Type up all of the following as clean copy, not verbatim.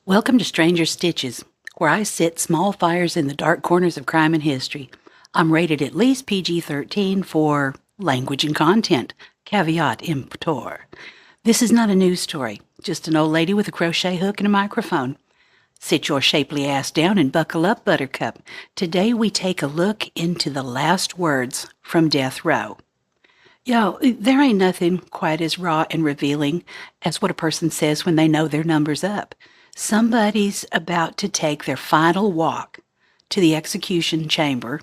Welcome to Stranger Stitches, where I sit small fires in the dark corners of crime and history. I'm rated at least PG-13 for language and content, caveat emptor. This is not a news story, just an old lady with a crochet hook and a microphone. Sit your shapely ass down and buckle up, Buttercup. Today we take a look into the last words from Death Row. There ain't nothing quite as raw and revealing as what a person says when they know their number's up. Somebody's about to take their final walk to the execution chamber,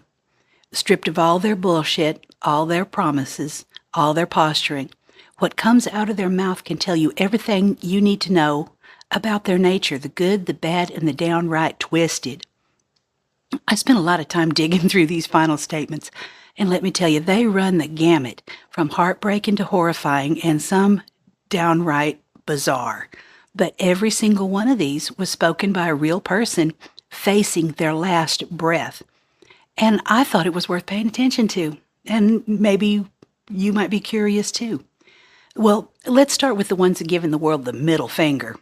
stripped of all their bullshit, all their promises, all their posturing. What comes out of their mouth can tell you everything you need to know about their nature, the good, the bad, and the downright twisted. I spent a lot of time digging through these final statements, and let me tell you, they run the gamut from heartbreaking to horrifying and some downright bizarre. But every single one of these was spoken by a real person facing their last breath. And I thought it was worth paying attention to. And maybe you might be curious too. Well, let's start with the ones that giving the world the middle finger.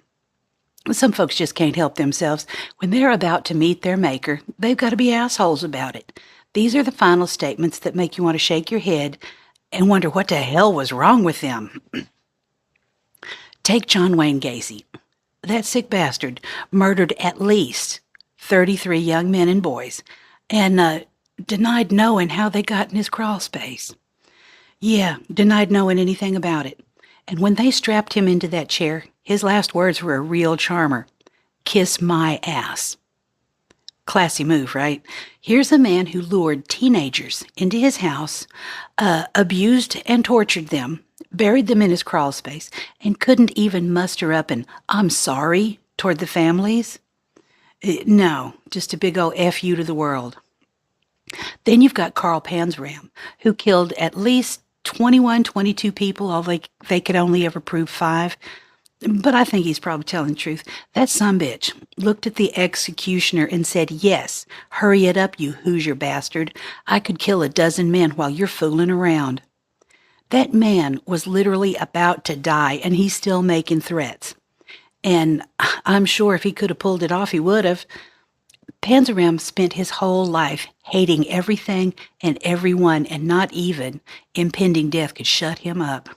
Some folks just can't help themselves. When they're about to meet their maker, they've got to be assholes about it. These are the final statements that make you want to shake your head and wonder what the hell was wrong with them. Take John Wayne Gacy. That sick bastard murdered at least 33 young men and boys and denied knowing how they got in his crawl space. Yeah, denied knowing anything about it. And when they strapped him into that chair, his last words were a real charmer. Kiss my ass. Classy move, right? Here's a man who lured teenagers into his house, abused and tortured them, buried them in his crawl space, and couldn't even muster up an "I'm sorry" toward the families. No, just a big old F you to the world. Then you've got Carl Panzram, who killed at least 21, 22 people, although they could only ever prove 5. But I think he's probably telling the truth. That sumbitch looked at the executioner and said, "Yes, hurry it up, you Hoosier bastard. I could kill a dozen men while you're fooling around." That man was literally about to die, and he's still making threats. And I'm sure if he could have pulled it off, he would have. Panzram spent his whole life hating everything and everyone, and not even impending death could shut him up.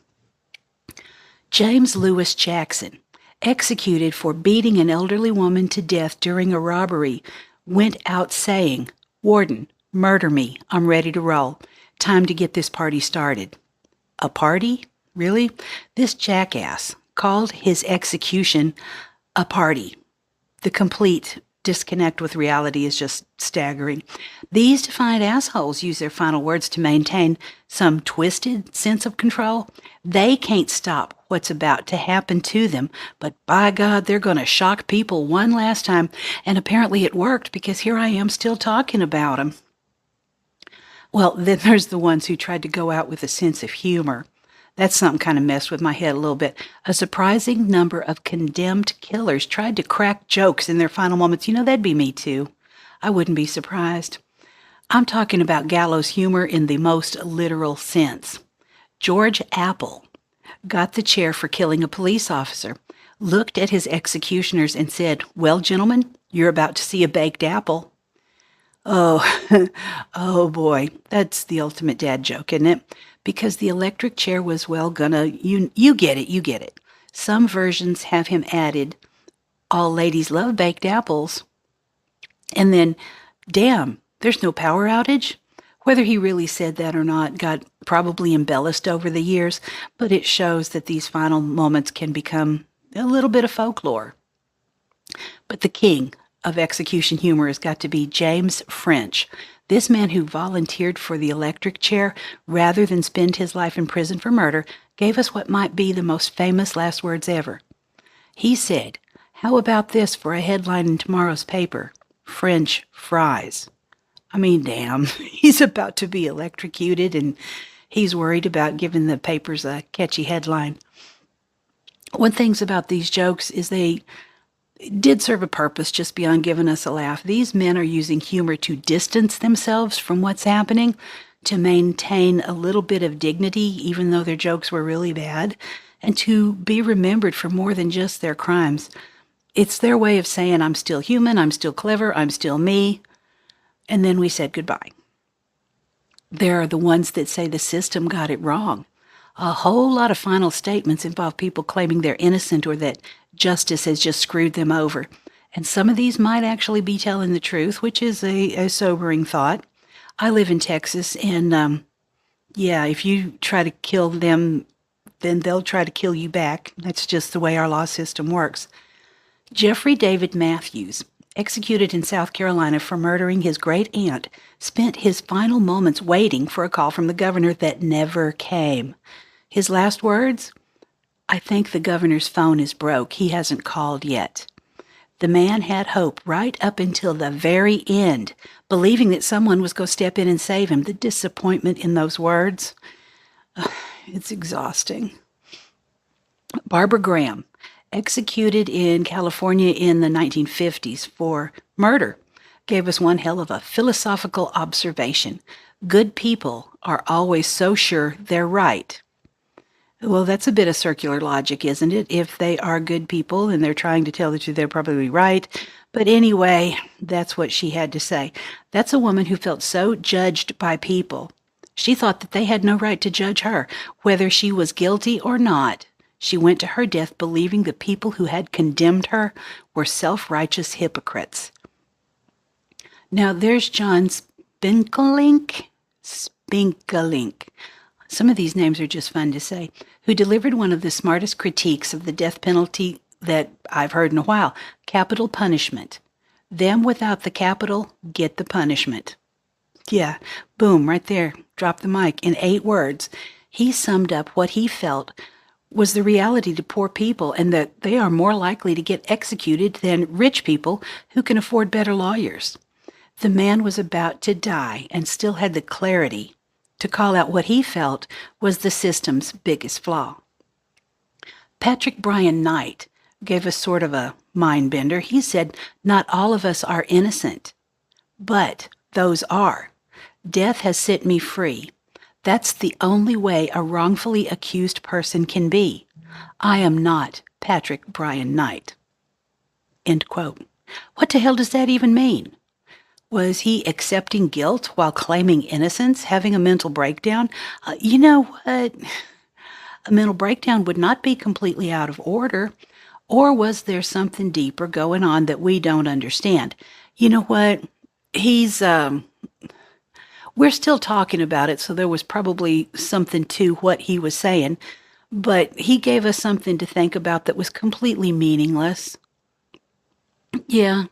James Lewis Jackson, executed for beating an elderly woman to death during a robbery, went out saying, "Warden, murder me. I'm ready to roll. Time to get this party started." A party? Really? This jackass called his execution a party. The complete disconnect with reality is just staggering. These defiant assholes use their final words to maintain some twisted sense of control. They can't stop what's about to happen to them, but by God, they're going to shock people one last time, and apparently it worked because here I am still talking about them. Well, then there's the ones who tried to go out with a sense of humor. That's something kind of messed with my head a little bit. A surprising number of condemned killers tried to crack jokes in their final moments. That'd be me too. I wouldn't be surprised. I'm talking about gallows humor in the most literal sense. George Apple got the chair for killing a police officer, looked at his executioners and said, "Well, gentlemen, you're about to see a baked apple." Oh, oh boy, that's the ultimate dad joke, isn't it? Because the electric chair was, you get it. Some versions have him added, "All ladies love baked apples." And then, damn, there's no power outage? Whether he really said that or not got probably embellished over the years, but it shows that these final moments can become a little bit of folklore. But the king of execution humor has got to be James French. This man who volunteered for the electric chair rather than spend his life in prison for murder gave us what might be the most famous last words ever. He said, "How about this for a headline in tomorrow's paper? French fries." I mean, damn, he's about to be electrocuted and he's worried about giving the papers a catchy headline. One thing about these jokes is they did serve a purpose just beyond giving us a laugh. These men are using humor to distance themselves from what's happening, to maintain a little bit of dignity, even though their jokes were really bad, and to be remembered for more than just their crimes. It's their way of saying, I'm still human, I'm still clever, I'm still me. And then we said goodbye. There are the ones that say the system got it wrong. A whole lot of final statements involve people claiming they're innocent or that justice has just screwed them over. And some of these might actually be telling the truth, which is a sobering thought. I live in Texas, and if you try to kill them, then they'll try to kill you back. That's just the way our law system works. Jeffrey David Matthews, executed in South Carolina for murdering his great-aunt, spent his final moments waiting for a call from the governor that never came. His last words? I think the governor's phone is broke. He hasn't called yet. The man had hope right up until the very end, believing that someone was going to step in and save him. The disappointment in those words, it's exhausting. Barbara Graham, executed in California in the 1950s for murder, gave us one hell of a philosophical observation. Good people are always so sure they're right. Well, that's a bit of circular logic, isn't it? If they are good people and they're trying to tell the truth, they're probably right. But anyway, that's what she had to say. That's a woman who felt so judged by people. She thought that they had no right to judge her, whether she was guilty or not. She went to her death believing the people who had condemned her were self-righteous hypocrites. Now, there's John Spinkelink. Some of these names are just fun to say, who delivered one of the smartest critiques of the death penalty that I've heard in a while, capital punishment. Them without the capital get the punishment. Yeah, boom, right there, drop the mic. In 8 words, he summed up what he felt was the reality to poor people and that they are more likely to get executed than rich people who can afford better lawyers. The man was about to die and still had the clarity to call out what he felt was the system's biggest flaw. Patrick Bryan Knight gave us sort of a mind bender. He said, not all of us are innocent, but those are. Death has set me free. That's the only way a wrongfully accused person can be. I am not Patrick Bryan Knight. End quote. What the hell does that even mean? Was he accepting guilt while claiming innocence, having a mental breakdown? You know what? A mental breakdown would not be completely out of order. Or was there something deeper going on that we don't understand? You know what? We're still talking about it, so there was probably something to what he was saying. But he gave us something to think about that was completely meaningless. Yeah.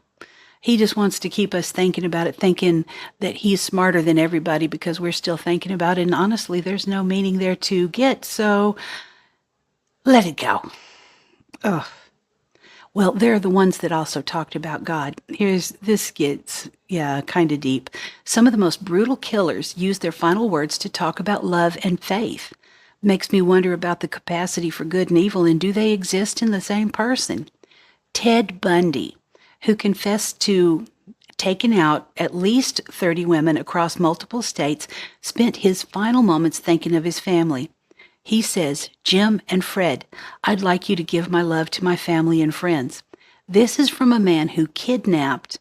He just wants to keep us thinking about it, thinking that he's smarter than everybody because we're still thinking about it. And honestly, there's no meaning there to get, so let it go. Ugh. Well, there are the ones that also talked about God. This gets, kind of deep. Some of the most brutal killers use their final words to talk about love and faith. Makes me wonder about the capacity for good and evil, and do they exist in the same person? Ted Bundy, who confessed to taking out at least 30 women across multiple states, spent his final moments thinking of his family. He says, Jim and Fred, I'd like you to give my love to my family and friends. This is from a man who kidnapped,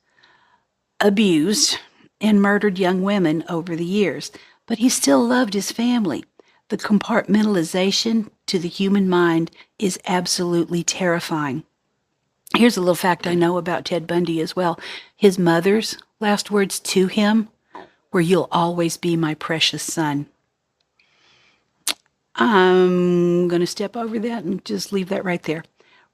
abused, and murdered young women over the years, but he still loved his family. The compartmentalization to the human mind is absolutely terrifying. Here's a little fact I know about Ted Bundy as well. His mother's last words to him were, you'll always be my precious son. I'm going to step over that and just leave that right there.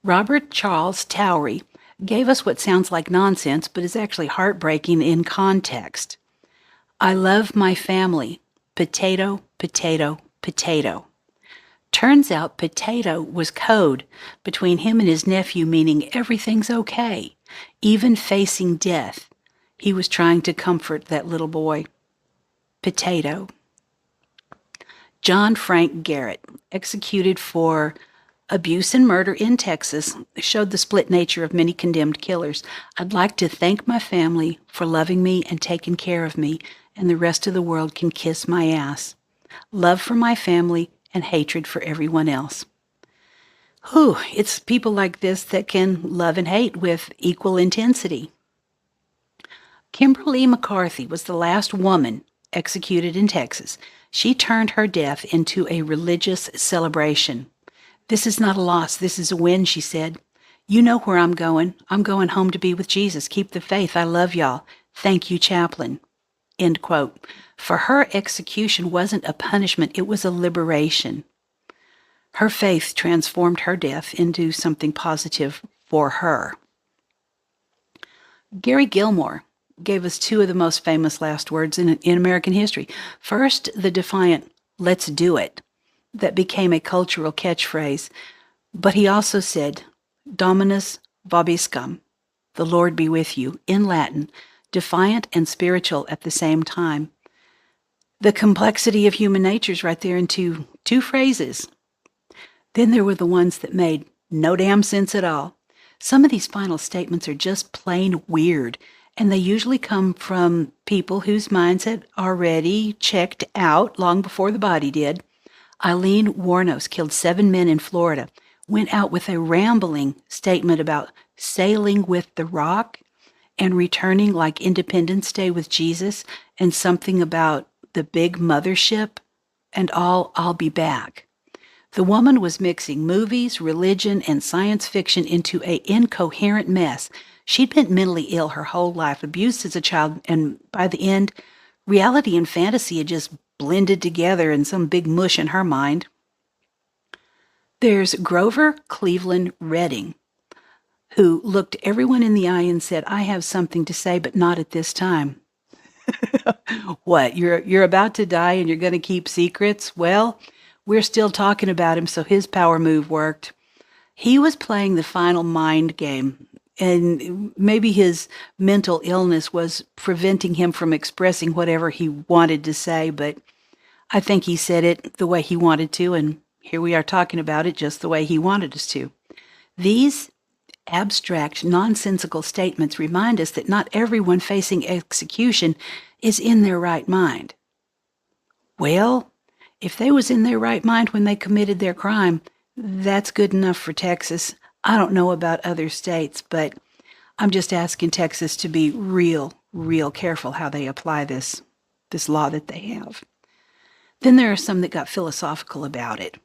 Robert Charles Towery gave us what sounds like nonsense, but is actually heartbreaking in context. I love my family. Potato, potato, potato. Turns out potato was code between him and his nephew, meaning everything's okay. Even facing death, he was trying to comfort that little boy. Potato. John Frank Garrett, executed for abuse and murder in Texas, showed the split nature of many condemned killers. I'd like to thank my family for loving me and taking care of me, and the rest of the world can kiss my ass. Love for my family and hatred for everyone else. Whew, it's people like this that can love and hate with equal intensity. Kimberly McCarthy was the last woman executed in Texas. She turned her death into a religious celebration. "This is not a loss, this is a win," she said. "You know where I'm going. I'm going home to be with Jesus. Keep the faith. I love y'all. Thank you, chaplain." End quote. For her, execution wasn't a punishment, it was a liberation. Her faith transformed her death into something positive for her. Gary Gilmore gave us two of the most famous last words in American history. First, the defiant, "Let's do it," that became a cultural catchphrase. But he also said, "Dominus vobiscum," "the Lord be with you," in Latin, defiant and spiritual at the same time. The complexity of human nature is right there in two phrases. Then there were the ones that made no damn sense at all. Some of these final statements are just plain weird, and they usually come from people whose minds had already checked out long before the body did. Eileen Wuornos killed 7 men in Florida, went out with a rambling statement about sailing with the Rock and returning like Independence Day with Jesus, and something about the big mothership and I'll be back. The woman was mixing movies, religion, and science fiction into an incoherent mess. She'd been mentally ill her whole life, abused as a child, and by the end, reality and fantasy had just blended together in some big mush in her mind. There's Grover Cleveland Redding, who looked everyone in the eye and said, "I have something to say, but not at this time." What, you're about to die and you're going to keep secrets? Well, we're still talking about him, so his power move worked. He was playing the final mind game, and maybe his mental illness was preventing him from expressing whatever he wanted to say, but I think he said it the way he wanted to, and here we are talking about it just the way he wanted us to. These abstract, nonsensical statements remind us that not everyone facing execution is in their right mind. Well, if they was in their right mind when they committed their crime, that's good enough for Texas. I don't know about other states, but I'm just asking Texas to be real careful how they apply this law that they have. Then there are some that got philosophical about it.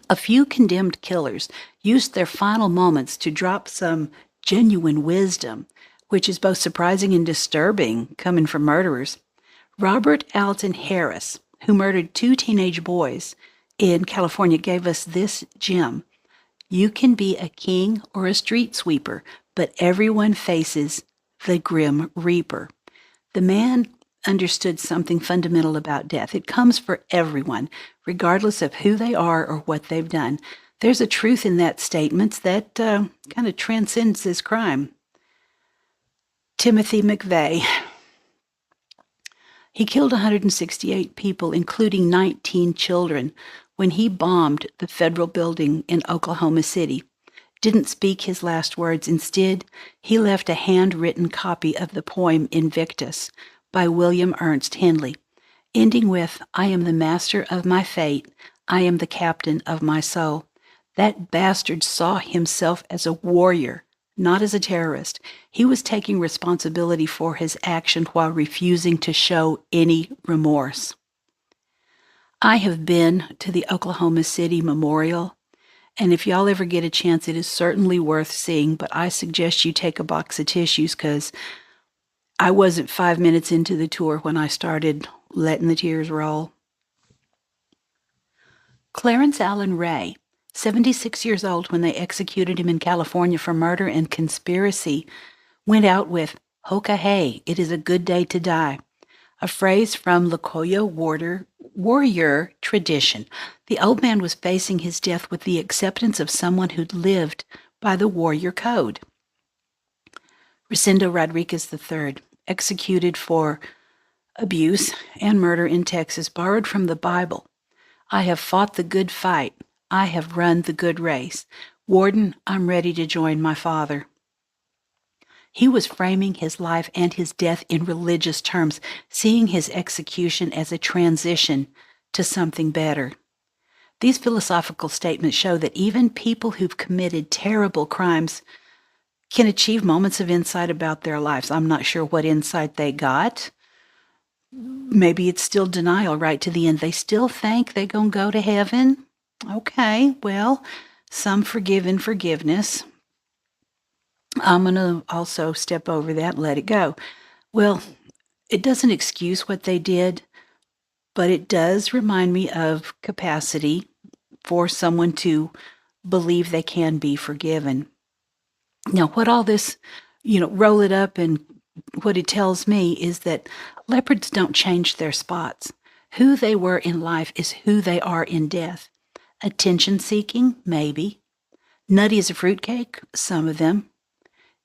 A few condemned killers used their final moments to drop some genuine wisdom, which is both surprising and disturbing coming from murderers. Robert Alton Harris, who murdered 2 teenage boys in California, gave us this gem: "You can be a king or a street sweeper, but everyone faces the grim reaper." The man understood something fundamental about death. It comes for everyone, regardless of who they are or what they've done. There's a truth in that statement that kind of transcends this crime. Timothy McVeigh. He killed 168 people, including 19 children, when he bombed the federal building in Oklahoma City. Didn't speak his last words. Instead, he left a handwritten copy of the poem Invictus by William Ernst Henley, ending with, "I am the master of my fate. I am the captain of my soul." That bastard saw himself as a warrior, not as a terrorist. He was taking responsibility for his action while refusing to show any remorse. I have been to the Oklahoma City Memorial, and if y'all ever get a chance, it is certainly worth seeing, but I suggest you take a box of tissues, because I wasn't 5 minutes into the tour when I started letting the tears roll. Clarence Allen Ray, 76 years old when they executed him in California for murder and conspiracy, went out with, "Hoka hey, it is a good day to die," a phrase from Lakota warrior tradition. The old man was facing his death with the acceptance of someone who'd lived by the warrior code. Rosendo Rodriguez III, executed for abuse and murder in Texas, borrowed from the Bible. "I have fought the good fight. I have run the good race. Warden, I'm ready to join my father." He was framing his life and his death in religious terms, seeing his execution as a transition to something better. These philosophical statements show that even people who've committed terrible crimes can achieve moments of insight about their lives. I'm not sure what insight they got. Maybe it's still denial right to the end. They still think they're going to go to heaven. Okay, well, some forgive in forgiveness. I'm going to also step over that and let it go. Well, it doesn't excuse what they did, but it does remind me of capacity for someone to believe they can be forgiven. Now, what all this, roll it up, and what it tells me is that leopards don't change their spots. Who they were in life is who they are in death. Attention seeking, maybe. Nutty as a fruitcake, some of them.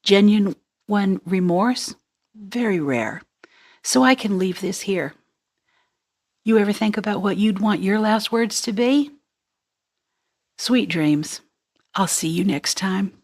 Genuine remorse, very rare. So I can leave this here. You ever think about what you'd want your last words to be? Sweet dreams. I'll see you next time.